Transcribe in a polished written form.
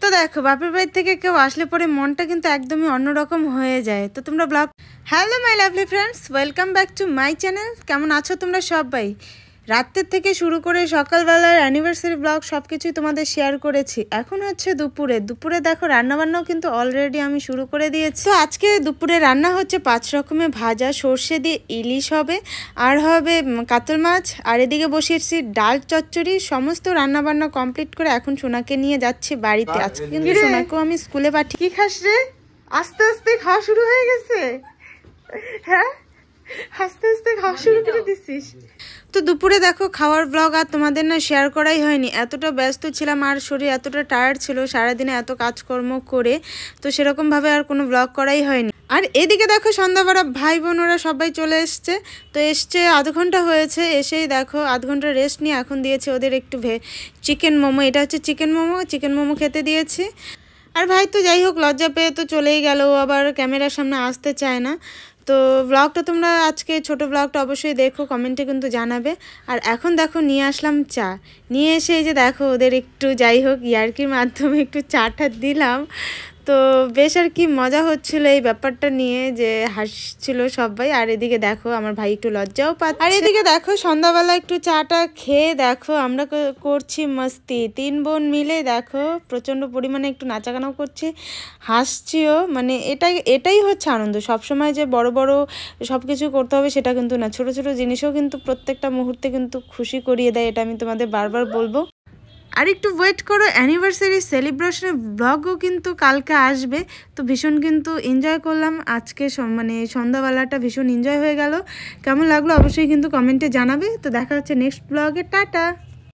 তো দেখো বাপের বাড়ি থেকে কেউ আসলে পরে মনটা কিন্তু একদমই অন্যরকম হয়ে যায়। তো তোমরা blog hello my lovely friends, welcome back to my channel. কেমন আছো তোমরা সবাই? রাতের থেকে শুরু করে সকালবেলার অ্যানিভার্সারি ব্লগ সব কিছুই তোমাদের শেয়ার করেছি। এখন হচ্ছে দুপুরে দেখো রান্নাবান্নাও কিন্তু অলরেডি আমি শুরু করে দিয়েছি। তো আজকে দুপুরে রান্না হচ্ছে 5 রকমের ভাজা, সর্ষে দিয়ে ইলিশ হবে, আর হবে কাতল মাছ, আর এদিকে বসিয়েছি ডাল চচ্চড়ি। সমস্ত রান্নাবান্না কমপ্লিট করে এখন সোনাকে নিয়ে যাচ্ছি বাড়িতে। আজকে কিন্তু সোনাকেও আমি স্কুলে পাঠিয়ে। কি খাস রে? আস্তে আস্তে খাওয়া শুরু হয়ে গেছে। হ্যাঁ, আস্তে আস্তে খাওয়া শুরু করে দিছিস। তো দুপুরে দেখো খাওয়ার ব্লগ আর তোমাদের না শেয়ার করাই হয়নি, এতটা ব্যস্ত ছিলাম আর শরীর এতটা টায়ার্ড ছিল সারাদিনে এত কাজকর্ম করে, তো সেরকমভাবে আর কোনো ব্লগ করাই হয়নি। আর এদিকে দেখো সন্ধ্যাবেলা ভাই বোন ওরা সবাই চলে এসছে। তো এসছে আধ ঘন্টা হয়েছে, এসেই দেখো আধ ঘন্টা রেস্ট নিয়ে এখন দিয়েছে ওদের একটু চিকেন মোমো। এটা হচ্ছে চিকেন মোমো খেতে দিয়েছি। আর ভাই তো যাই হোক লজ্জা পেয়ে তো চলেই গেল, আবার ক্যামেরার সামনে আসতে চায় না। তো ব্লগটা তোমরা আজকে ছোট ব্লগটা অবশ্যই দেখো, কমেন্টে কিন্তু জানাবে। আর এখন দেখো নিয়ে আসলাম চা, নিয়ে এসে এই যে দেখো ওদের একটু যাই হোক ইয়ার্কির মাধ্যমে একটু চাটা দিলাম। তো বেশ আর কি মজা হচ্ছিল এই ব্যাপারটা নিয়ে, যে হাসছিল সবাই। আর এদিকে দেখো আমার ভাই একটু লজ্জাও পাচ্ছে। আর এদিকে দেখো সন্ধ্যাবেলা একটু চাটা খেয়ে দেখো আমরা করছি মস্তি, 3 বোন মিলে দেখো প্রচণ্ড পরিমাণে একটু নাচাগানাও করছি, হাসছিও। মানে এটাই হচ্ছে আনন্দ। সবসময় যে বড় বড় সব কিছু করতে হবে সেটা কিন্তু না, ছোট ছোট জিনিসও কিন্তু প্রত্যেকটা মুহূর্তে কিন্তু খুশি করিয়ে দেয়, এটা আমি তোমাদের বারবার বলবো। আর একটু ওয়েট করো, অ্যানিভার্সারি সেলিব্রেশনের ব্লগও কিন্তু কালকে আসবে। তো ভীষণ কিন্তু এনজয় করলাম আজকে, মানে সন্ধ্যাবেলাটা ভীষণ এনজয় হয়ে গেল। কেমন লাগলো অবশ্যই কিন্তু কমেন্টে জানাবে। তো দেখা হচ্ছে নেক্সট ব্লগে, টাটা।